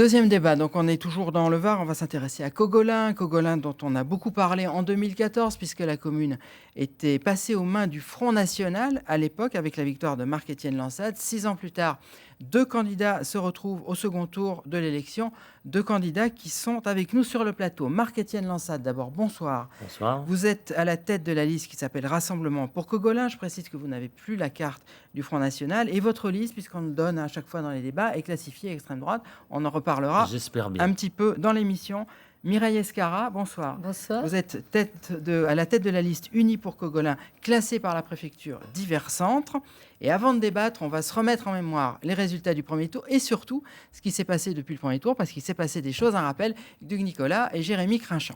Deuxième débat, donc on est toujours dans le Var, on va s'intéresser à Cogolin, Cogolin dont on a beaucoup parlé en 2014 puisque la commune était passée aux mains du Front National à l'époque avec la victoire de Marc-Étienne Lansade. 6 ans plus tard, 2 candidats se retrouvent au second tour de l'élection, 2 candidats qui sont avec nous sur le plateau. Marc-Étienne Lansade, d'abord, bonsoir. Bonsoir. Vous êtes à la tête de la liste qui s'appelle Rassemblement pour Cogolin. Je précise que vous n'avez plus la carte du Front National et votre liste, puisqu'on le donne à chaque fois dans les débats, est classifiée extrême droite. On en reparlera J'espère bien. un petit peu dans l'émission. Mireille Escara, bonsoir. Bonsoir. Vous êtes à la tête de la liste Unie pour Cogolin, classée par la préfecture divers centres. Et avant de débattre, on va se remettre en mémoire les résultats du premier tour et surtout ce qui s'est passé depuis le premier tour, parce qu'il s'est passé des choses. Un rappel, Hugues Nicolas et Jérémy Crinchamp.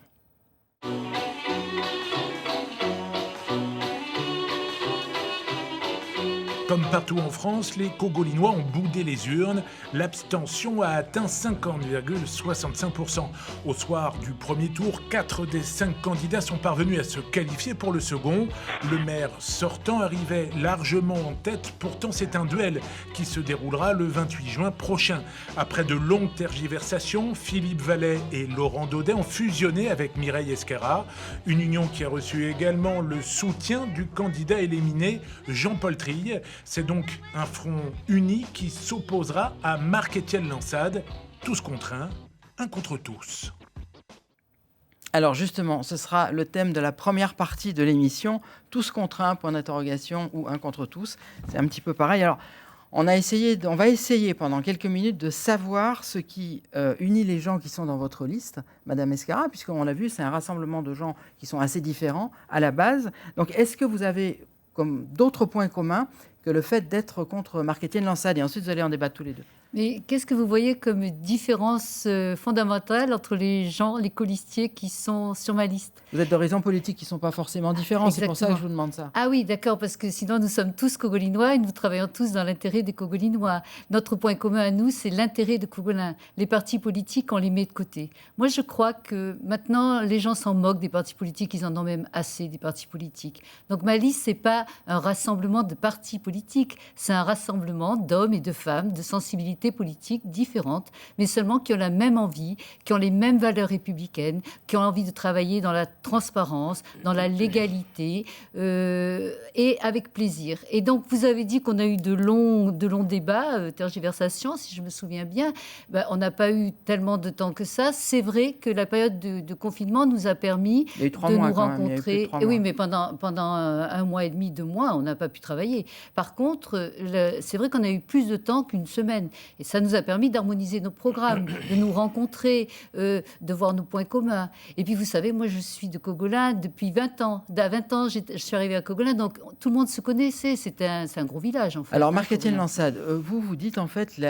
Comme partout en France, les Cogolinois ont boudé les urnes. L'abstention a atteint 50,65%. Au soir du premier tour, 4 des 5 candidats sont parvenus à se qualifier pour le second. Le maire sortant arrivait largement en tête. Pourtant, c'est un duel qui se déroulera le 28 juin prochain. Après de longues tergiversations, Philippe Vallet et Laurent Daudet ont fusionné avec Mireille Escara. Une union qui a reçu également le soutien du candidat éliminé, Jean-Paul Trille. C'est donc un front uni qui s'opposera à Marc-Étienne Lansade, tous contre un contre tous. Alors justement, ce sera le thème de la première partie de l'émission, tous contre un, point d'interrogation, ou un contre tous. C'est un petit peu pareil. Alors, on va essayer pendant quelques minutes de savoir ce qui unit les gens qui sont dans votre liste, Madame Escara, puisqu'on l'a vu, c'est un rassemblement de gens qui sont assez différents à la base. Donc, est-ce que vous avez comme d'autres points communs que le fait d'être contre Marc-Étienne Lansade? Et ensuite, vous allez en débattre tous les deux. Mais qu'est-ce que vous voyez comme différence fondamentale entre les gens, les colistiers qui sont sur ma liste? Vous êtes d'horizons politiques qui ne sont pas forcément différents, c'est pour ça que je vous demande ça. Ah oui, d'accord, parce que sinon nous sommes tous Cogolinois et nous travaillons tous dans l'intérêt des Cogolinois. Notre point commun à nous, c'est l'intérêt de Cogolin. Les partis politiques, on les met de côté. Moi, je crois que maintenant, les gens s'en moquent des partis politiques, ils en ont même assez des partis politiques. Donc ma liste, c'est pas un rassemblement de partis politiques, c'est un rassemblement d'hommes et de femmes, de sensibilités politiques différentes, mais seulement qui ont la même envie, qui ont les mêmes valeurs républicaines, qui ont envie de travailler dans la transparence, dans la légalité et avec plaisir. Et donc, vous avez dit qu'on a eu de longs débats, tergiversations, si je me souviens bien. On n'a pas eu tellement de temps que ça. C'est vrai que la période de confinement nous a permis de nous rencontrer. Et oui, mais pendant 1 mois et demi, 2 mois, on n'a pas pu travailler. Par contre, c'est vrai qu'on a eu plus de temps qu'une semaine. Et ça nous a permis d'harmoniser nos programmes, de nous rencontrer, de voir nos points communs. Et puis, vous savez, moi, je suis de Cogolin depuis 20 ans. À 20 ans, je suis arrivée à Cogolin, donc tout le monde se connaissait. C'est un gros village, en fait. Alors, Marc-Étienne Lansade, vous dites, en fait,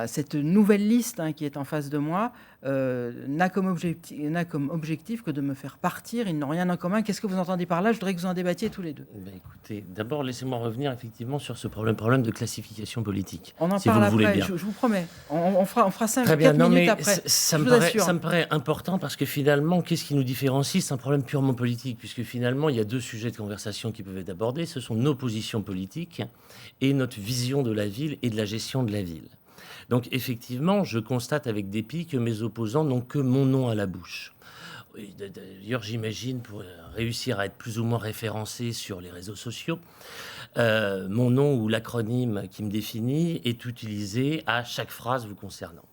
cette nouvelle liste qui est en face de moi n'a comme objectif que de me faire partir. Ils n'ont rien en commun. Qu'est-ce que vous entendez par là? Je voudrais que vous en débattiez tous les deux. Écoutez, d'abord, laissez-moi revenir effectivement sur ce problème de classification politique. On en si parle vous le voulez après, bien. je vous promets. On fera 5 Très bien, 4 minutes mais après. ça me paraît important parce que finalement, qu'est-ce qui nous différencie? C'est un problème purement politique, puisque finalement, il y a 2 sujets de conversation qui peuvent être abordés. Ce sont nos positions politiques et notre vision de la ville et de la gestion de la ville. Donc effectivement, je constate avec dépit que mes opposants n'ont que mon nom à la bouche. D'ailleurs, j'imagine, pour réussir à être plus ou moins référencé sur les réseaux sociaux, mon nom ou l'acronyme qui me définit est utilisé à chaque phrase vous concernant.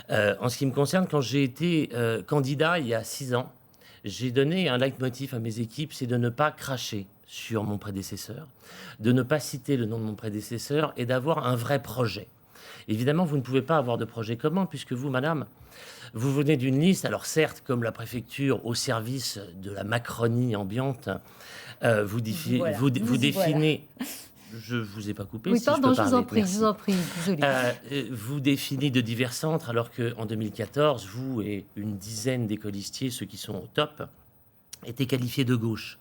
En ce qui me concerne, quand j'ai été candidat il y a 6 ans, j'ai donné un leitmotiv à mes équipes, c'est de ne pas cracher sur mon prédécesseur, de ne pas citer le nom de mon prédécesseur et d'avoir un vrai projet. Évidemment, vous ne pouvez pas avoir de projet commun puisque vous, madame, vous venez d'une liste, alors certes, comme la préfecture, au service de la Macronie ambiante, vous définez... Je ne vous ai pas coupé. Oui, si pardon, je vous en prie, désolé. Vous définissez de divers centres, alors qu'en 2014, vous et une dizaine d'écolistiers, ceux qui sont au top, étaient qualifiés de gauche.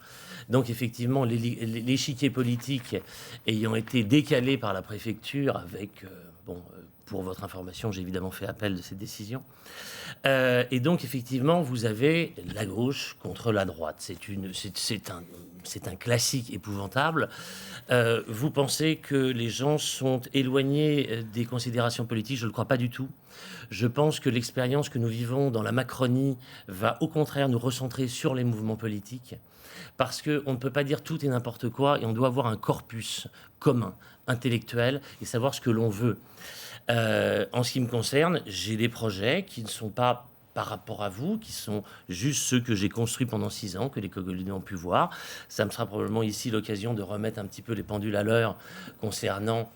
Donc effectivement, l'échiquier politique ayant été décalé par la préfecture avec Pour votre information, j'ai évidemment fait appel de cette décision. Et donc, effectivement, vous avez la gauche contre la droite. C'est un classique épouvantable. Vous pensez que les gens sont éloignés des considérations politiques? Je ne le crois pas du tout. Je pense que l'expérience que nous vivons dans la Macronie va au contraire nous recentrer sur les mouvements politiques, parce qu'on ne peut pas dire tout et n'importe quoi, et on doit avoir un corpus commun, intellectuel, et savoir ce que l'on veut. En ce qui me concerne, j'ai des projets qui ne sont pas par rapport à vous, qui sont juste ceux que j'ai construits pendant 6 ans, que les Cogolinois ont pu voir. Ça me sera probablement ici l'occasion de remettre un petit peu les pendules à l'heure concernant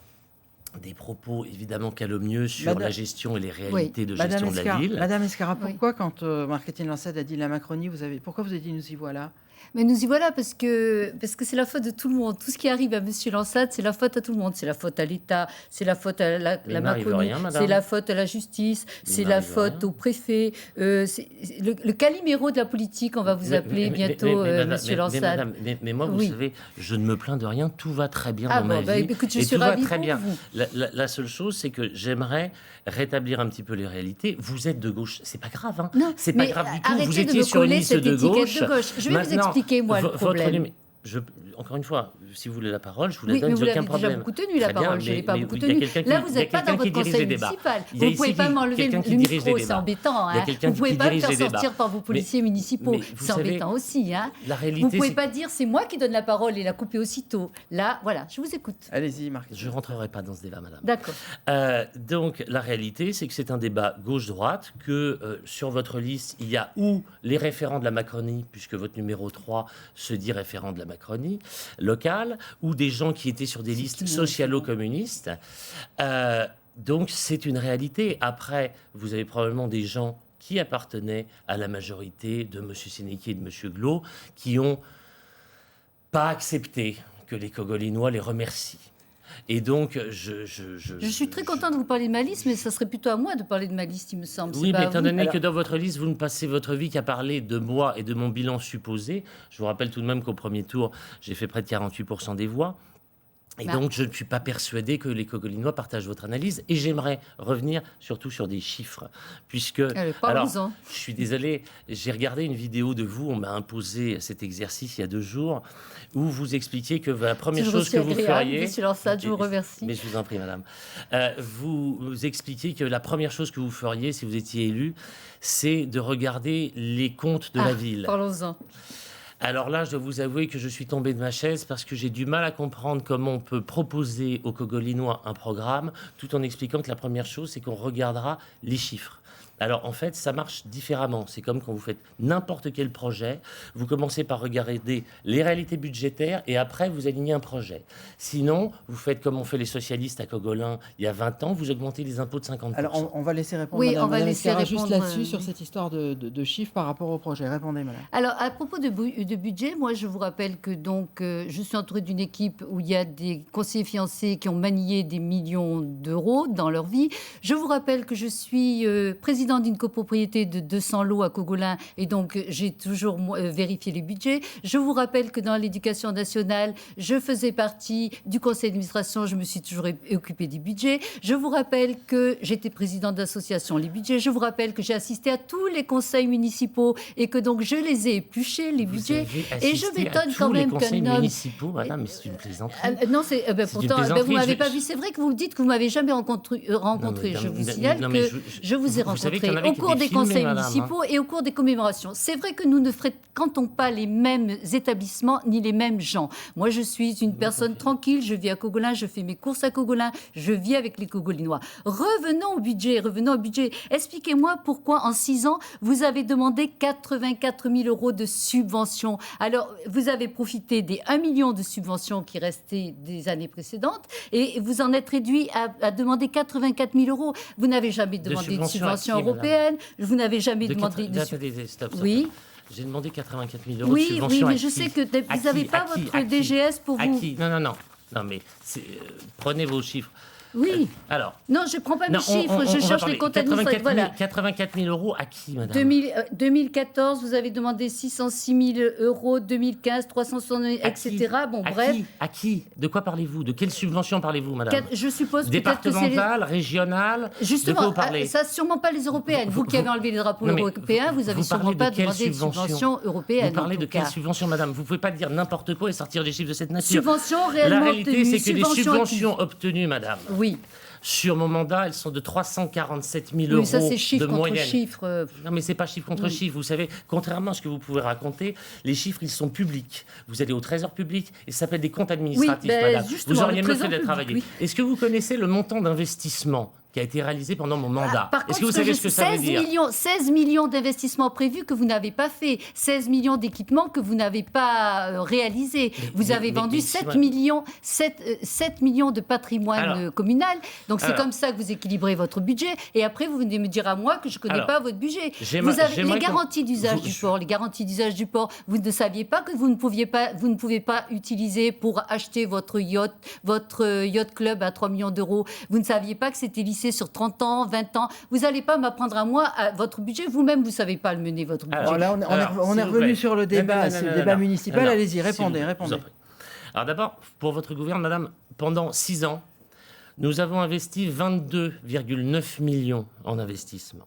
des propos évidemment calomnieux sur la gestion et les réalités de gestion de la ville. Madame Escarrat, pourquoi quand Marc-Étienne Lancet a dit la Macronie, pourquoi vous avez dit nous y voilà? Mais nous y voilà parce que c'est la faute de tout le monde. Tout ce qui arrive à M. Lansat, c'est la faute à tout le monde. C'est la faute à l'État, c'est la faute à la Macronie, c'est la faute à la justice, c'est la faute au préfet. C'est le Calimero de la politique, on va vous appeler bientôt, M. Lansat. Mais moi, vous savez, je ne me plains de rien. Tout va très bien dans ma vie. Écoute, je et suis tout va ravie très pour bien. vous. La seule chose, c'est que j'aimerais rétablir un petit peu les réalités. Vous êtes de gauche, c'est pas grave. Hein. Non, c'est pas grave du tout. Arrêtez vous de étiez me sur une coller liste cette de étiquette gauche. de gauche. Je vais vous expliquer, moi, le problème. Encore une fois, si vous voulez la parole, je vous la Oui, donne, mais vous aucun l'avez problème. déjà beaucoup tenu, la parole. Je ne l'ai pas beaucoup tenu. Là, Là, vous n'êtes pas dans votre conseil municipal. Vous ne pouvez pas m'enlever le micro, c'est embêtant. Hein. Vous ne pouvez pas me faire sortir par vos policiers municipaux. C'est embêtant aussi. Hein. Vous ne pouvez pas dire c'est moi qui donne la parole et la couper aussitôt. Là, voilà, je vous écoute. Allez-y, Marc. Je ne rentrerai pas dans ce débat, madame. D'accord. Donc, la réalité, c'est que c'est un débat gauche-droite, que sur votre liste, il y a ou les référents de la Macronie, puisque votre numéro 3 se dit référent de la Macronie locale, ou des gens qui étaient sur des listes socialo-communistes. Donc, c'est une réalité. Après, vous avez probablement des gens qui appartenaient à la majorité de M. Sénéquier et de M. Glo, qui n'ont pas accepté que les Cogolinois les remercient. Et donc, je suis très contente de vous parler de ma liste, mais ça serait plutôt à moi de parler de ma liste, il me semble. Oui, mais étant donné que dans votre liste, vous ne passez votre vie qu'à parler de moi et de mon bilan supposé, je vous rappelle tout de même qu'au premier tour, j'ai fait près de 48% des voix. Et donc, je ne suis pas persuadé que les Cogolinois partagent votre analyse. Et j'aimerais revenir surtout sur des chiffres. Puisque, alors, je suis désolé, j'ai regardé une vidéo de vous, on m'a imposé cet exercice il y a 2 jours, où vous expliquiez que la première chose que vous feriez... Monsieur Lansat, je vous remercie. Mais je vous en prie, madame. Vous expliquiez que la première chose que vous feriez, si vous étiez élu, c'est de regarder les comptes de la ville. Parlons-en. Alors là, je dois vous avouer que je suis tombé de ma chaise parce que j'ai du mal à comprendre comment on peut proposer aux Cogolinois un programme tout en expliquant que la première chose, c'est qu'on regardera les chiffres. Alors en fait, ça marche différemment. C'est comme quand vous faites n'importe quel projet, vous commencez par regarder les réalités budgétaires et après vous alignez un projet. Sinon, vous faites comme ont fait les socialistes à Cogolin il y a 20 ans, vous augmentez les impôts de 50%. Alors on va laisser répondre. Oui, madame, on va laisser répondre juste là-dessus sur cette histoire de chiffres par rapport au projet. Répondez, madame. Alors à propos de budget, moi je vous rappelle que donc je suis entourée d'une équipe où il y a des conseillers financiers qui ont manié des millions d'euros dans leur vie. Je vous rappelle que je suis président d'une copropriété de 200 lots à Cogolin et donc j'ai toujours vérifié les budgets. Je vous rappelle que dans l'éducation nationale, je faisais partie du conseil d'administration, je me suis toujours occupée des budgets. Je vous rappelle que j'étais présidente d'association Les Budgets. Je vous rappelle que j'ai assisté à tous les conseils municipaux et que donc je les ai épluchés, les budgets. Et je m'étonne quand même qu'un homme... municipaux, madame, mais c'est une plaisanterie. Non, c'est pourtant, vous m'avez pas vu. C'est vrai que vous dites que vous m'avez jamais rencontré. Je vous signale que je vous ai rencontré au cours des conseils municipaux et au cours des commémorations. C'est vrai que nous ne fréquentons pas les mêmes établissements ni les mêmes gens. Moi, je suis une personne tranquille, je vis à Cogolin, je fais mes courses à Cogolin, je vis avec les Cogolinois. Revenons au budget. Expliquez-moi pourquoi en 6 ans, vous avez demandé 84 000 € de subventions. Alors, vous avez profité des 1 million de subventions qui restaient des années précédentes et vous en êtes réduit à demander 84 000 €. Vous n'avez jamais demandé de subvention européenne. Vous n'avez jamais demandé de stop. Oui. J'ai demandé 84 000 € de subvention. Oui, mais je sais que vous n'avez pas votre DGS pour vous. Non, mais prenez vos chiffres. Oui. Alors. Non, je ne prends pas mes Non, chiffres, je cherche les comptes administratifs. Voilà. 84 000 euros à qui, madame 2014, vous avez demandé 606 000 euros, 2015, 370 000, etc. Bon, bref. À qui? De quoi parlez-vous? De quelle subvention parlez-vous, madame? Je suppose peut-être que c'est... Départementale, régionale? Justement, de quoi vous parlez? ça, sûrement pas les européennes. Vous qui avez enlevé les drapeaux européens, vous avez sûrement pas demandé de subvention européenne. Vous parlez de quelle subvention, madame? Vous ne pouvez pas dire n'importe quoi et sortir des chiffres de cette nature. Subvention réellement La réalité, obtenue, c'est que les subventions obtenues, madame, oui, sur mon mandat, elles sont de 347 000 euros ça, c'est chiffre de contre moyenne. chiffre. Non, mais c'est pas chiffre contre chiffre. Vous savez, contrairement à ce que vous pouvez raconter, les chiffres, ils sont publics. Vous allez au Trésor public et ça s'appelle des comptes administratifs, madame. Vous auriez mieux fait de travailler. Oui. Est-ce que vous connaissez le montant d'investissement qui a été réalisé pendant mon mandat? Est-ce que vous savez ce que ça veut dire? 16 millions d'investissements prévus que vous n'avez pas fait, 16 millions d'équipements que vous n'avez pas réalisés. Vous avez vendu 7 millions de patrimoine communal. Donc c'est comme ça que vous équilibrez votre budget. Et après, vous venez me dire à moi que je ne connais pas votre budget. Vous avez les garanties d'usage du port. Les garanties d'usage du port, vous ne saviez pas que vous ne pouvez pas utiliser pour acheter votre yacht club à 3 millions d'euros. Vous ne saviez pas que c'était lissé sur 30 ans, 20 ans. Vous n'allez pas m'apprendre à moi votre budget. Vous-même, vous ne savez pas le mener, votre budget. Alors là, on est revenu sur le débat, le débat municipal. Allez-y, répondez. Alors d'abord, pour votre gouvernement, madame, pendant 6 ans, nous avons investi 22,9 millions en investissement.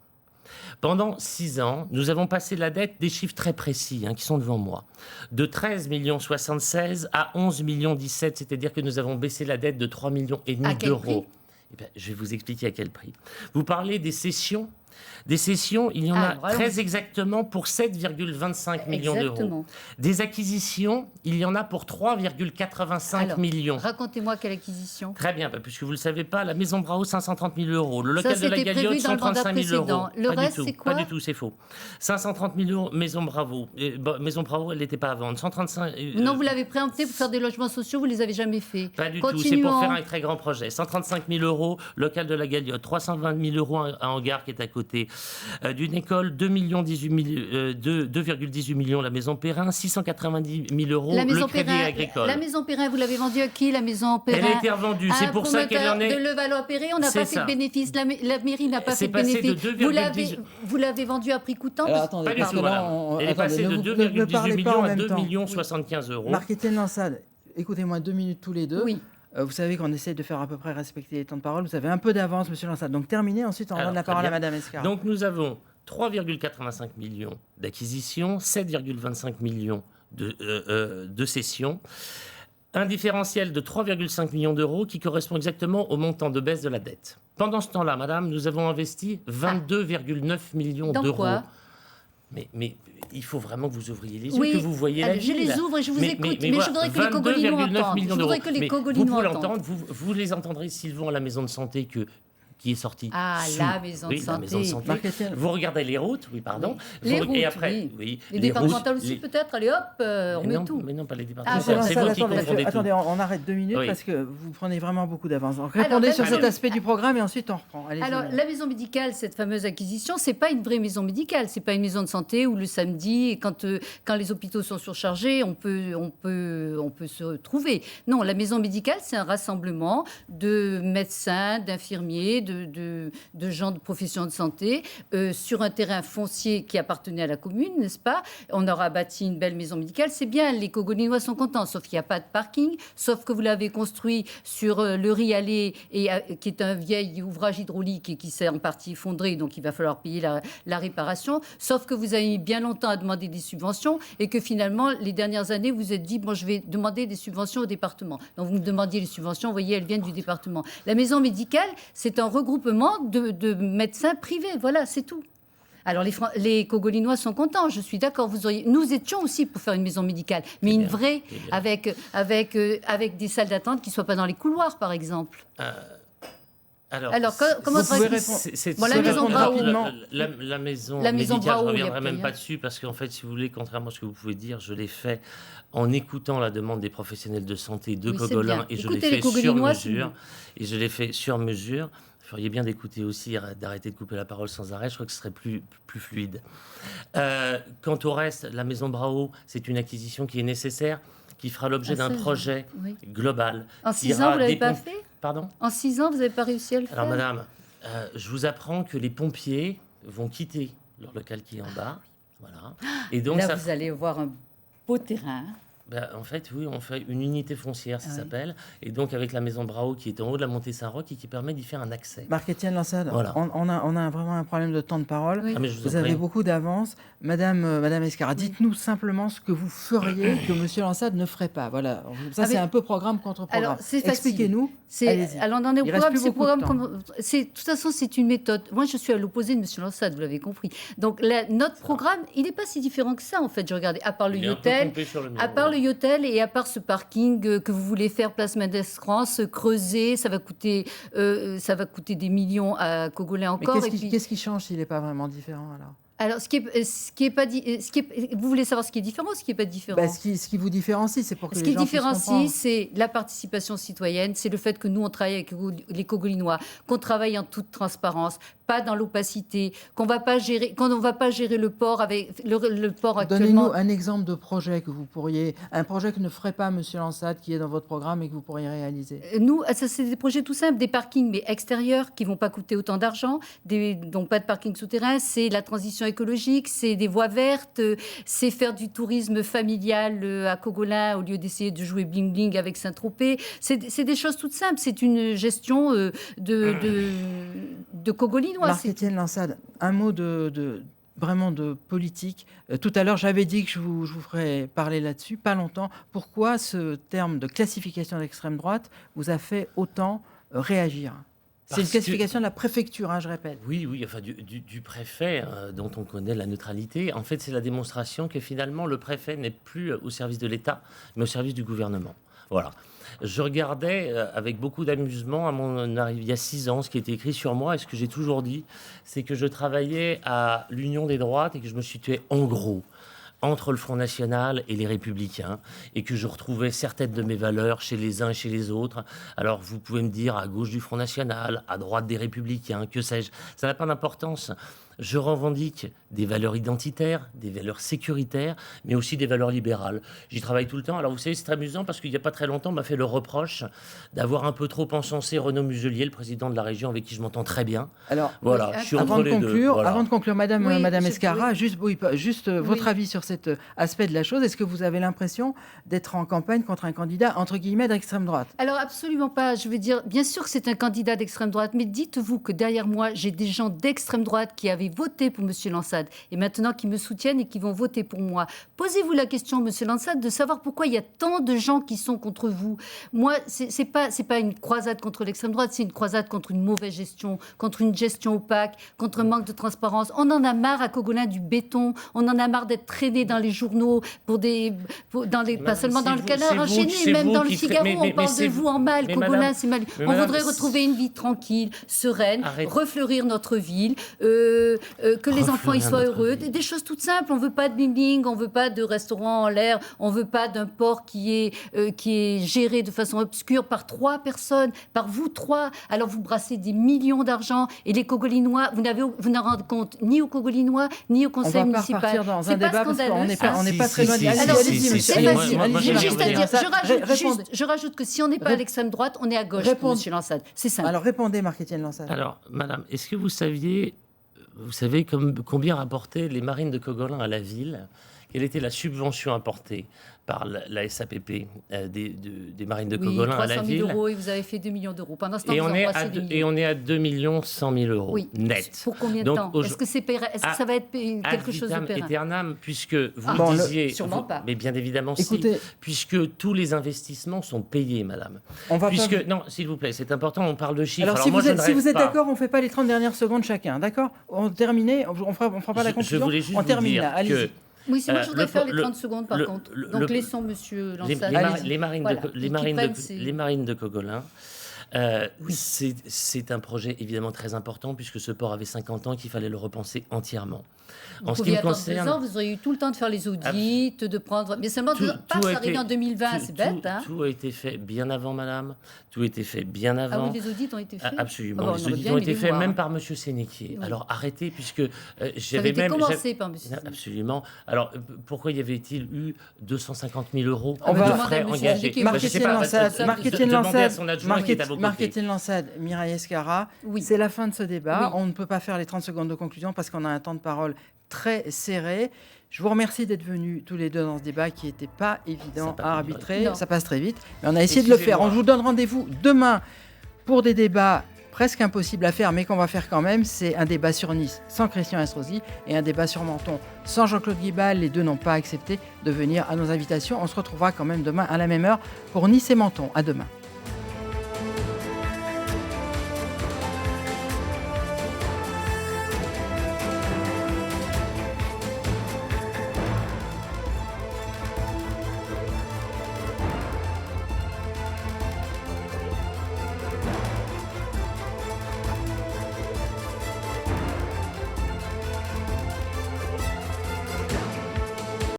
Pendant 6 ans, nous avons passé la dette, des chiffres très précis qui sont devant moi, de 13 millions 76 à 11 millions 17, c'est-à-dire que nous avons baissé la dette de 3 millions et demi d'euros. Eh bien, je vais vous expliquer à quel prix. Vous parlez des cessions. Des cessions, il y en a très exactement pour 7,25 millions d'euros. Des acquisitions, il y en a pour 3,85 millions. Racontez-moi quelle acquisition. Très bien, puisque vous ne le savez pas, la Maison Bravo, 530 000 euros. Le local de la Galiote, 135 000 euros. Le reste, c'est quoi? Pas du tout, c'est faux. 530 000 euros, Maison Bravo. Maison Bravo, elle n'était pas à vendre. 135, non, vous l'avez préempté pour faire des logements sociaux, vous ne les avez jamais fait. Pas du tout, c'est pour faire un très grand projet. 135 000 euros, local de la Galiote. 320 000 euros à Hangar qui est à côté. D'une école, 2,18 millions la Maison Perrin, 690 000 euros le Crédit Agricole. La Maison Perrin, vous l'avez vendue à qui, la Maison Perrin? Elle a été revendue, c'est pour ça qu'elle en est... de Levallois-Perret, on n'a pas fait de bénéfice, la mairie n'a pas fait de bénéfice. Vous l'avez vendue à prix coûtant? Attendez, pas du tout, madame. Elle est passée de 2,18 millions à 2 millions 75 euros. Marc-Étienne Lansade, écoutez-moi 2 minutes tous les deux. Oui. Vous savez qu'on essaie de faire à peu près respecter les temps de parole. Vous avez un peu d'avance, monsieur Lansade. Donc terminez, ensuite on donne la parole à madame Escar. Donc nous avons 3,85 millions d'acquisitions, 7,25 millions de cessions, un différentiel de 3,5 millions d'euros qui correspond exactement au montant de baisse de la dette. Pendant ce temps-là, madame, nous avons investi 22,9 millions d'euros. Quoi? Mais il faut vraiment que vous ouvriez les yeux, que vous voyez la ville. Je les ouvre et je vous écoute, mais je voudrais que les Cogolinois entendent. Je voudrais que les Cogolinois entendent. Vous les entendrez s'ils vont à la maison de santé qui est sortie. La maison de santé. La maison de santé. Vous regardez les routes, pardon. Les routes, et après, Les départementales aussi, peut-être. Allez hop, on met tout. Mais non, pas les départementales. C'est vous qui confondez tout. Attendez, on arrête 2 minutes parce que vous prenez vraiment beaucoup d'avance. Donc répondez sur cet aspect du programme et ensuite on reprend. Alors, la maison médicale, cette fameuse acquisition, c'est pas une vraie maison médicale. C'est pas une maison de santé où le samedi, quand les hôpitaux sont surchargés, on peut se trouver. Non, la maison médicale, c'est un rassemblement de médecins, d'infirmiers, de gens de profession de santé sur un terrain foncier qui appartenait à la commune, n'est-ce pas? On aura bâti une belle maison médicale. C'est bien, les Cogolinois sont contents, sauf qu'il n'y a pas de parking, sauf que vous l'avez construit sur le Rialé, qui est un vieil ouvrage hydraulique et qui s'est en partie effondré, donc il va falloir payer la réparation, sauf que vous avez mis bien longtemps à demander des subventions et que finalement, les dernières années, vous vous êtes dit, bon, je vais demander des subventions au département. Donc vous me demandiez les subventions, vous voyez, elles viennent du département. La maison médicale, c'est un regroupement de médecins privés. Voilà, c'est tout. Alors, les Cogolinois sont contents, je suis d'accord. Nous étions aussi pour faire une maison médicale, mais une vraie, avec des salles d'attente qui ne soient pas dans les couloirs, par exemple. Alors, comment vous pouvez répondre? La maison Bravo. La maison médicale, je ne reviendrai même pas dessus, parce qu'en fait, si vous voulez, contrairement à ce que vous pouvez dire, je l'ai fait en écoutant la demande des professionnels de santé de Cogolin, et je l'ai fait sur mesure. Et je l'ai fait sur mesure. Vous feriez bien d'écouter aussi, d'arrêter de couper la parole sans arrêt, je crois que ce serait plus fluide. Quant au reste, la maison Bravo, c'est une acquisition qui est nécessaire. qui fera l'objet d'un projet global. En 6 ans, vous ne l'avez pas fait ? Pardon ? En 6 ans, vous n'avez pas réussi à le faire ? Alors, madame, je vous apprends que les pompiers vont quitter leur local qui est en bas. Voilà. Et donc, là, vous allez voir un beau terrain. En fait, oui, on fait une unité foncière, ça s'appelle. Et donc, avec la maison Brao qui est en haut de la montée Saint-Roch et qui permet d'y faire un accès. Marc-Étienne Lansade, voilà. on a vraiment un problème de temps de parole. Oui. Vous avez beaucoup d'avance. Madame Escarra, dites-nous simplement ce que vous feriez que M. Lansade ne ferait pas. Voilà. Ça, c'est un peu programme contre programme. Alors, c'est expliquez-nous. Alors, dans les programmes, de toute façon, c'est une méthode. Moi, je suis à l'opposé de M. Lansade, vous l'avez compris. Donc, notre programme, il n'est pas si différent que ça, en fait. Je regardais, à part le Yotel, et à part ce parking que vous voulez faire place Mendès-France, creuser, ça va coûter des millions à Cogolin encore. Mais qu'est-ce qui change s'il n'est pas vraiment différent alors, vous voulez savoir ce qui est différent ou ce qui n'est pas différent ? Ce qui vous différencie, c'est pour que les gens puissent comprendre. Ce qui différencie, c'est la participation citoyenne, c'est le fait que nous, on travaille avec les Cogolinois, qu'on travaille en toute transparence, pas dans l'opacité, qu'on ne va pas gérer le port avec le port actuellement. Donnez-nous un exemple de projet un projet que ne ferait pas M. Lansade, qui est dans votre programme et que vous pourriez réaliser. Nous, ça, c'est des projets tout simples, des parkings mais extérieurs qui ne vont pas coûter autant d'argent, donc pas de parking souterrain, c'est la transition écologique, c'est des voies vertes, c'est faire du tourisme familial à Cogolin au lieu d'essayer de jouer bling-bling avec Saint-Tropez. C'est des choses toutes simples, c'est une gestion de Cogolinois. Marc-Étienne Lansade, un mot vraiment de politique. Tout à l'heure, j'avais dit que je vous ferais parler là-dessus, pas longtemps. Pourquoi ce terme de classification d'extrême droite vous a fait autant réagir ? C'est une classification de la préfecture, je répète. Oui, enfin du préfet, dont on connaît la neutralité. En fait, c'est la démonstration que finalement, le préfet n'est plus au service de l'État, mais au service du gouvernement. Voilà. Je regardais avec beaucoup d'amusement à mon arrivée il y a 6 ans ce qui était écrit sur moi, et ce que j'ai toujours dit, c'est que je travaillais à l'Union des droites et que je me situais en gros entre le Front National et les Républicains, et que je retrouvais certaines de mes valeurs chez les uns et chez les autres. Alors, vous pouvez me dire à gauche du Front National, à droite des Républicains, que sais-je, ça n'a pas d'importance. Je revendique des valeurs identitaires, des valeurs sécuritaires, mais aussi des valeurs libérales. J'y travaille tout le temps. Alors, vous savez, c'est très amusant parce qu'il n'y a pas très longtemps, on m'a fait le reproche d'avoir un peu trop encensé Renaud Muselier, le président de la région, avec qui je m'entends très bien. Alors, voilà, je suis entre les deux. Voilà. Avant de conclure, Madame Escarra, juste votre avis sur cet aspect de la chose. Est-ce que vous avez l'impression d'être en campagne contre un candidat, entre guillemets, d'extrême droite ? Alors, absolument pas. Je veux dire, bien sûr que c'est un candidat d'extrême droite, mais dites-vous que derrière moi, j'ai des gens d'extrême droite qui avaient voté pour M. Lansade et maintenant qui me soutiennent et qui vont voter pour moi. Posez-vous la question, M. Lansade, de savoir pourquoi il y a tant de gens qui sont contre vous. Moi, c'est pas une croisade contre l'extrême droite, c'est une croisade contre une mauvaise gestion, contre une gestion opaque, contre un manque de transparence. On en a marre à Cogolin du béton, on en a marre d'être traîné dans les journaux pas seulement dans le Canard enchaîné, même dans le Figaro, on parle de vous en mal. Cogolin, c'est mal. On voudrait retrouver une vie tranquille, sereine, refleurir notre ville, que les enfants y soient heureux, des choses toutes simples. On veut pas de bling-bling, on veut pas de restaurant en l'air, on veut pas d'un port qui est géré de façon obscure par 3 personnes, par vous 3. Alors vous brassez des millions d'argent et les Cogolinois, vous n'en rendez compte ni aux Cogolinois ni au conseil municipal. On va pas partir dans un débat parce qu'on n'est pas très loin. Je rajoute que si on n'est pas à l'extrême droite, on est à gauche pour M. Lansade. C'est simple. Alors répondez, Marc-Étienne Lansade. Alors, madame, est-ce que vous savez combien rapportaient les marines de Cogolin à la ville? Quelle était la subvention apportée par la SAPP des marines de Cogolin à la ville? 300 000 euros, et vous avez fait 2 millions d'euros. Pendant ce temps, et on est à 2 100 000 euros net. Pour combien de temps? Est-ce que ça va être quelque chose de pérenne? Aeternam, puisque vous disiez... Sûrement pas. Mais bien évidemment, écoutez, si. Puisque tous les investissements sont payés, madame. Non, s'il vous plaît, c'est important, on parle de chiffres. Alors si vous êtes d'accord, on ne fait pas les 30 dernières secondes chacun, d'accord? On termine, on ne fera pas la conclusion. Je voulais juste on termine là, allez-y. Oui, moi je voudrais faire les 30 secondes par contre. Donc laissons Monsieur Lansade. Les marines de Cogolin C'est un projet évidemment très important puisque ce port avait 50 ans qu'il fallait le repenser entièrement. Vous pouviez attendre 2 ans, vous auriez eu tout le temps de faire les audits, de prendre... Mais seulement, arriver en 2020, c'est bête. Tout a été fait bien avant, madame. Tout a été fait bien avant. Ah oui, les audits ont été faits. Absolument. Les audits ont été faits même par M. Sénéquier. Oui. Alors arrêtez, puisque j'avais même... commencé par M. Sénéquier. Absolument. Alors pourquoi y avait-il eu 250 000 euros de frais engagés? Marc-Étienne Lansade, Mireille Escara, c'est la fin de ce débat. On ne peut pas faire les 30 secondes de conclusion parce qu'on a un temps de parole très serré. Je vous remercie d'être venus tous les deux dans ce débat qui n'était pas évident à arbitrer. Ça passe très vite, mais on a essayé de le faire. On vous donne rendez-vous demain pour des débats presque impossibles à faire, mais qu'on va faire quand même. C'est un débat sur Nice sans Christian Estrosi et un débat sur Menton sans Jean-Claude Guibal. Les deux n'ont pas accepté de venir à nos invitations. On se retrouvera quand même demain à la même heure pour Nice et Menton. À demain.